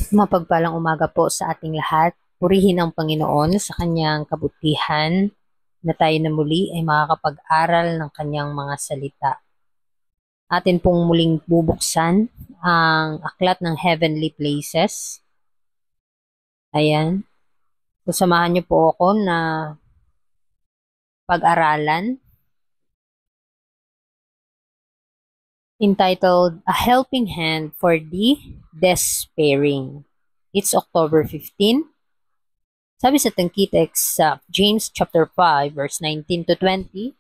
Mapagpalang umaga po sa ating lahat. Purihin ang Panginoon sa kanyang kabutihan na tayo na muli ay makakapag-aral ng kanyang mga salita. Atin pong muling bubuksan ang aklat ng Heavenly Places. Ayan. So, samahan niyo po ako na pag-aralan entitled A Helping Hand for the Despairing. It's October 15. Sabi sa Tangkitex sa James chapter 5 verse 19 to 20,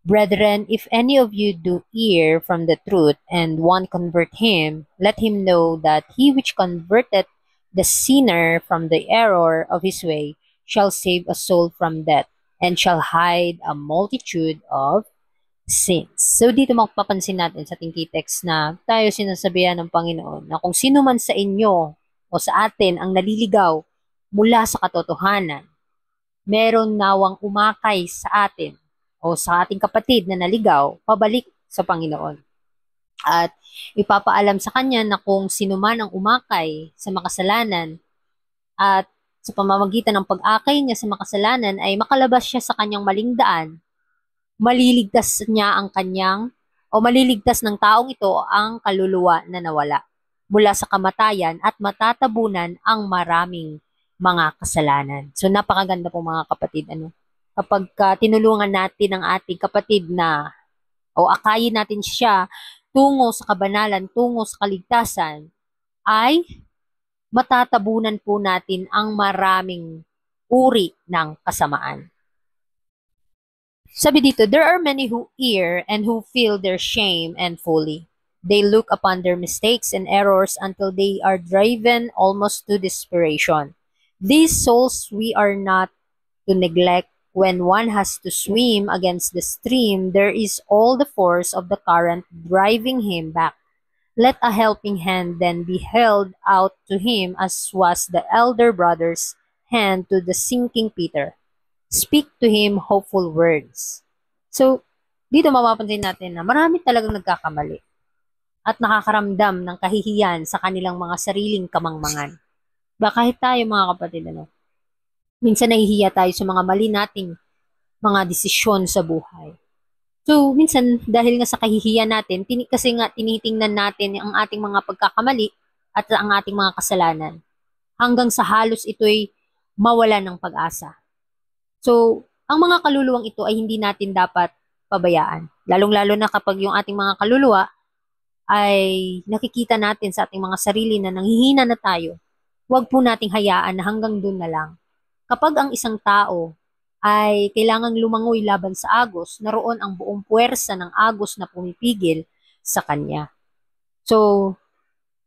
Brethren, if any of you do err from the truth and one convert him, let him know that he which converteth the sinner from the error of his way shall save a soul from death and shall hide a multitude of sins. So dito mapapansin natin sa Tangkitex na tayo sinasabihan ng Panginoon na kung sino man sa inyo o sa atin ang naliligaw mula sa katotohanan, meron nawang umakay sa atin o sa ating kapatid na naligaw, pabalik sa Panginoon. At ipapaalam sa kanya na kung sino man ang umakay sa makasalanan at sa pamamagitan ng pag-akay niya sa makasalanan ay makalabas siya sa kanyang maling daan, maliligtas niya ang kanyang o maliligtas ng taong ito ang kaluluwa na nawala mula sa kamatayan at matatabunan ang maraming mga kasalanan. So napakaganda po mga kapatid, kapag tinulungan natin ang ating kapatid na o akayin natin siya tungo sa kabanalan, tungo sa kaligtasan, ay matatabunan po natin ang maraming uri ng kasamaan. Sabi dito, there are many who err and who feel their shame and folly. They look upon their mistakes and errors until they are driven almost to desperation. These souls we are not to neglect. When one has to swim against the stream, there is all the force of the current driving him back. Let a helping hand then be held out to him as was the elder brother's hand to the sinking Peter. Speak to him hopeful words. So, dito mapapansin natin na marami talagang nagkakamali at nakakaramdam ng kahihiyan sa kanilang mga sariling kamangmangan. Kahit tayo mga kapatid, minsan nahihiya tayo sa mga mali nating mga desisyon sa buhay. So, minsan dahil nga sa kahihiyan natin, kasi nga tinitingnan natin ang ating mga pagkakamali at ang ating mga kasalanan hanggang sa halos ito'y mawala ng pag-asa. So, ang mga kaluluwang ito ay hindi natin dapat pabayaan. Lalong-lalo na kapag yung ating mga kaluluwa ay nakikita natin sa ating mga sarili na nanghihina na tayo, huwag po nating hayaan na hanggang doon na lang. Kapag ang isang tao ay kailangang lumangoy laban sa agos, naroon ang buong puwersa ng agos na pumipigil sa kanya. So,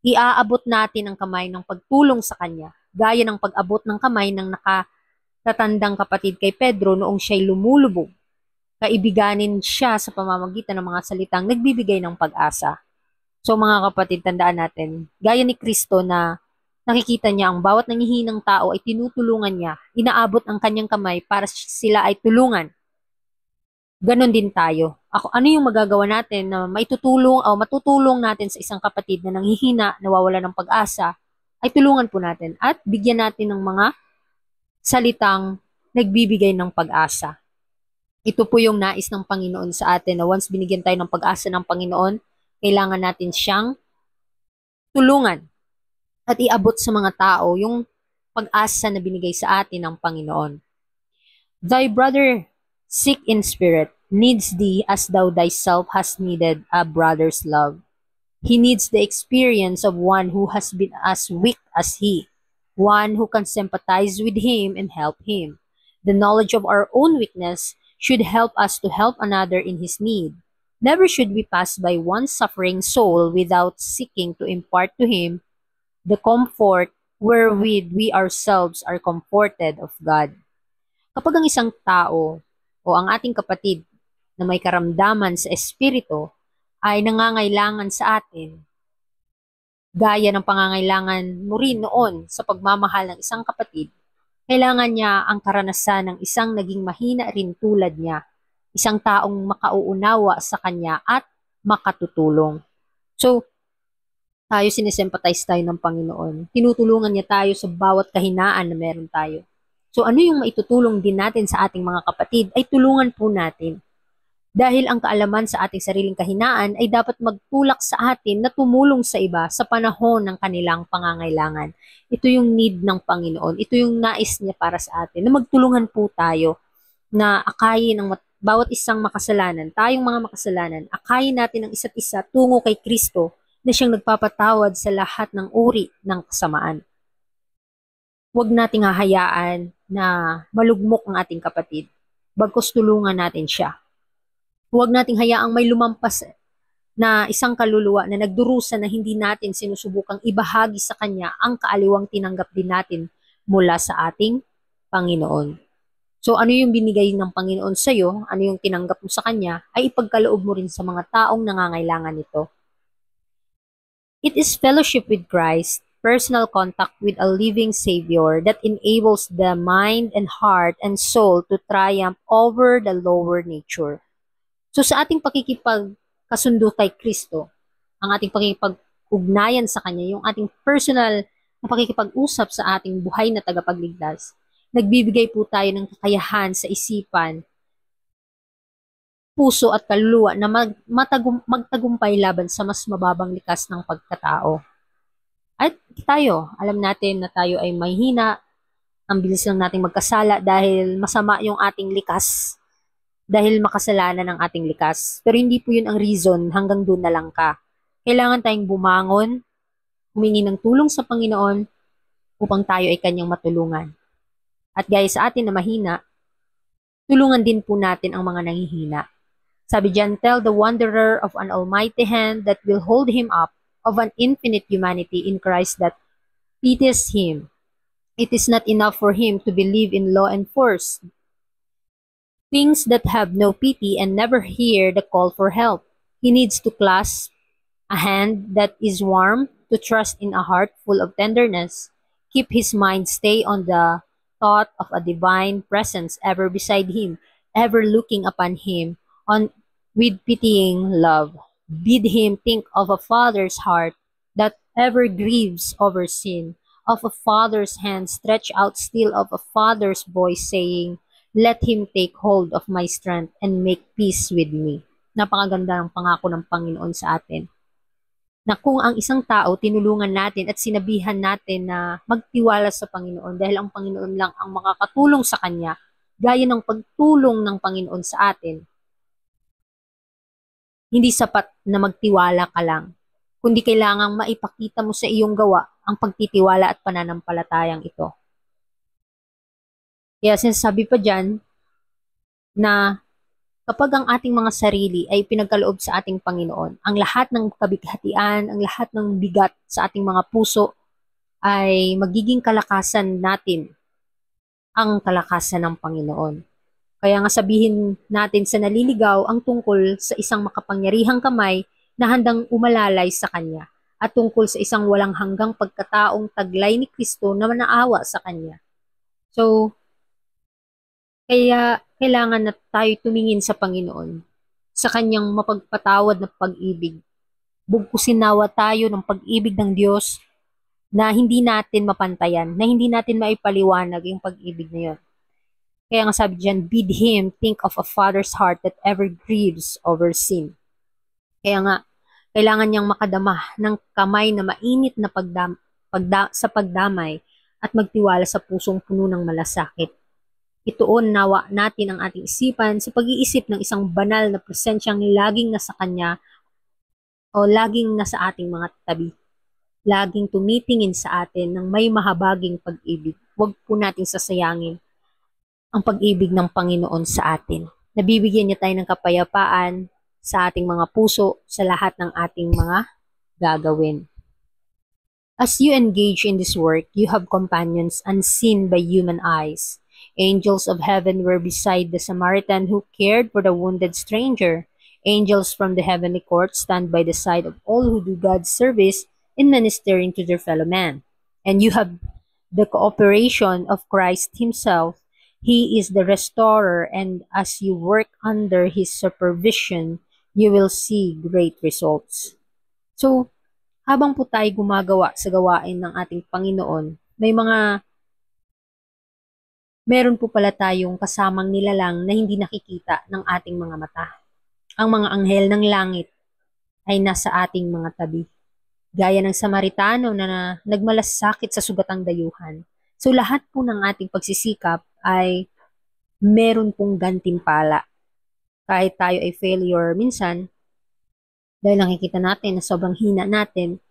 iaabot natin ang kamay ng pagtulong sa kanya, gaya ng pag-abot ng kamay ng nakatatandang kapatid kay Pedro noong siya'y lumulubog. Kaibiganin siya sa pamamagitan ng mga salitang nagbibigay ng pag-asa. So mga kapatid, tandaan natin, gaya ni Kristo na nakikita niya ang bawat nangihinang tao ay tinutulungan niya, inaabot ang kanyang kamay para sila ay tulungan. Ganon din tayo. Ano yung magagawa natin na maitutulong o matutulong natin sa isang kapatid na nanghihina, nawawala ng pag-asa, ay tulungan po natin at bigyan natin ng mga salitang nagbibigay ng pag-asa. Ito po yung nais ng Panginoon sa atin na once binigyan tayo ng pag-asa ng Panginoon, kailangan natin siyang tulungan at iabot sa mga tao yung pag-asa na binigay sa atin ng Panginoon. Thy brother, sick in spirit, needs thee as thou thyself hast needed a brother's love. He needs the experience of one who has been as weak as he, one who can sympathize with him and help him. The knowledge of our own weakness should help us to help another in his need. Never should we pass by one suffering soul without seeking to impart to him the comfort wherewith we ourselves are comforted of God. Kapag ang isang tao o ang ating kapatid na may karamdaman sa espiritu ay nangangailangan sa atin, gaya ng pangangailangan mo rin noon sa pagmamahal ng isang kapatid, kailangan niya ang karanasan ng isang naging mahina rin tulad niya, isang taong makauunawa sa kanya at makatutulong. So, tayo sinesempatize tayo ng Panginoon. Tinutulungan niya tayo sa bawat kahinaan na meron tayo. So ano yung maitutulong din natin sa ating mga kapatid ay tulungan po natin. Dahil ang kaalaman sa ating sariling kahinaan ay dapat magtulak sa atin na tumulong sa iba sa panahon ng kanilang pangangailangan. Ito yung need ng Panginoon. Ito yung nais niya para sa atin, na magtulungan po tayo na akayin ang bawat isang makasalanan, tayong mga makasalanan, akayin natin ang isa't isa tungo kay Kristo na siyang nagpapatawad sa lahat ng uri ng kasamaan. Huwag nating hahayaan na malugmok ang ating kapatid, bagkus tulungan natin siya. Huwag nating hayaang may lumampas na isang kaluluwa na nagdurusa na hindi natin sinusubukang ibahagi sa kanya ang kaaliwang tinanggap din natin mula sa ating Panginoon. So ano yung binigay ng Panginoon sa iyo, ano yung tinanggap mo sa kanya, ay ipagkaloob mo rin sa mga taong nangangailangan nito. It is fellowship with Christ, personal contact with a living Savior that enables the mind and heart and soul to triumph over the lower nature. So sa ating pakikipagkasundo kay Kristo, ang ating pakikipag-ugnayan sa Kanya, yung ating personal na pakikipag-usap sa ating buhay na tagapagligtas, nagbibigay po tayo ng kakayahan sa isipan, puso at kaluluwa na magtagumpay laban sa mas mababang likas ng pagkatao. At tayo, alam natin na tayo ay mahina, ang bilis lang nating magkasala dahil masama yung ating likas, dahil makasalanan ng ating likas. Pero hindi po yun ang reason, hanggang doon na lang ka. Kailangan tayong bumangon, humingi ng tulong sa Panginoon upang tayo ay kanyang matulungan. At gaya sa atin na mahina, tulungan din po natin ang mga nanghihina. Sabi diyan, tell the wanderer of an almighty hand that will hold him up, of an infinite humanity in Christ that pities him. It is not enough for him to believe in law and force, things that have no pity and never hear the call for help. He needs to clasp a hand that is warm, to trust in a heart full of tenderness, keep his mind stay on the thought of a divine presence ever beside him, ever looking upon him on with pitying love. Bid him think of a father's heart that ever grieves over sin, of a father's hand stretched out still, of a father's voice saying, let him take hold of my strength and make peace with me. Napakaganda ng pangako ng Panginoon sa atin. Na kung ang isang tao tinulungan natin at sinabihan natin na magtiwala sa Panginoon dahil ang Panginoon lang ang makakatulong sa kanya, gaya ng pagtulong ng Panginoon sa atin, hindi sapat na magtiwala ka lang, kundi kailangang maipakita mo sa iyong gawa ang pagtitiwala at pananampalatayang ito. Kaya sinasabi pa dyan na kapag ang ating mga sarili ay pinagkaloob sa ating Panginoon, ang lahat ng kabighatian, ang lahat ng bigat sa ating mga puso ay magiging kalakasan natin, ang kalakasan ng Panginoon. Kaya nga sabihin natin sa naliligaw ang tungkol sa isang makapangyarihang kamay na handang umalalay sa Kanya, at tungkol sa isang walang hanggang pagkataong taglay ni Kristo na manaawa sa Kanya. So, kaya kailangan na tayo tumingin sa Panginoon, sa Kanyang mapagpatawad na pag-ibig. Bugkusin nawa tayo ng pag-ibig ng Diyos na hindi natin mapantayan, na hindi natin maipaliwanag yung pag-ibig na yun. Kaya nga sabi diyan, bid him think of a father's heart that ever grieves over sin. Kaya nga, kailangan niyang makadama ng kamay na mainit na sa pagdamay at magtiwala sa pusong puno ng malasakit. Ituon nawa natin ang ating isipan sa pag-iisip ng isang banal na presensyang laging nasa kanya o laging nasa ating mga tabi. Laging tumitingin sa atin ng may mahabaging pag-ibig. Huwag po nating sasayangin ang pag-ibig ng Panginoon sa atin. Nabibigyan niya tayo ng kapayapaan sa ating mga puso, sa lahat ng ating mga gagawin. As you engage in this work, you have companions unseen by human eyes. Angels of heaven were beside the Samaritan who cared for the wounded stranger. Angels from the heavenly court stand by the side of all who do God's service in ministering to their fellow man. And you have the cooperation of Christ Himself. He is the restorer, and as you work under His supervision, you will see great results. So, habang po tayo gumagawa sa gawain ng ating Panginoon, meron po pala tayong kasamang nilalang na hindi nakikita ng ating mga mata. Ang mga anghel ng langit ay nasa ating mga tabi. Gaya ng Samaritano na nagmalasakit sa sugatang dayuhan. So lahat po ng ating pagsisikap ay meron pong gantimpala. Kahit tayo ay failure minsan, dahil nakikita natin na sobrang hina natin,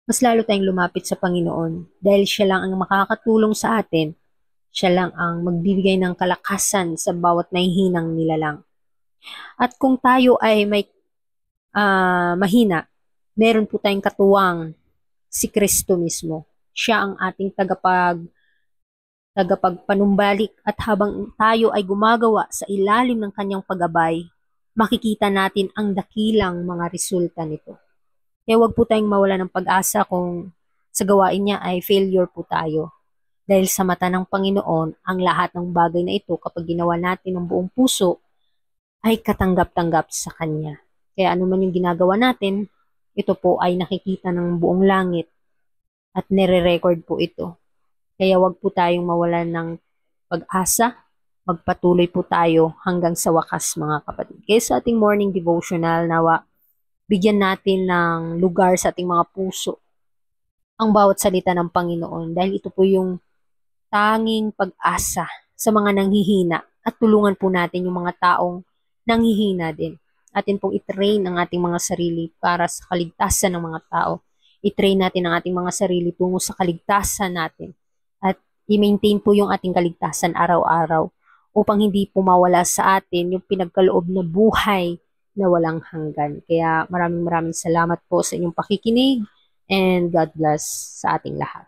mas lalo tayong lumapit sa Panginoon dahil siya lang ang makakatulong sa atin. Siya lang ang magbibigay ng kalakasan sa bawat nahihinang nilalang. At kung tayo ay may mahina, meron po tayong katuwang si Kristo mismo. Siya ang ating tagapagpanumbalik at habang tayo ay gumagawa sa ilalim ng kanyang paggabay, makikita natin ang dakilang mga resulta nito. Kaya huwag po tayong mawala ng pag-asa kung sa gawain niya ay failure po tayo. Dahil sa mata ng Panginoon, ang lahat ng bagay na ito kapag ginawa natin ng buong puso ay katanggap-tanggap sa Kanya. Kaya ano man yung ginagawa natin, ito po ay nakikita ng buong langit at nire-record po ito. Kaya wag po tayong mawalan ng pag-asa, magpatuloy po tayo hanggang sa wakas mga kapatid. Kaya sa ating morning devotional, nawa, bigyan natin ng lugar sa ating mga puso ang bawat salita ng Panginoon dahil ito po yung tanging pag-asa sa mga nanghihina at tulungan po natin yung mga taong nanghihina din. Atin pong itrain ang ating mga sarili para sa kaligtasan ng mga tao. I-train natin ang ating mga sarili tungo sa kaligtasan natin at i-maintain po yung ating kaligtasan araw-araw upang hindi po mawala sa atin yung pinagkaloob na buhay na walang hanggan. Kaya maraming salamat po sa inyong pakikinig and God bless sa ating lahat.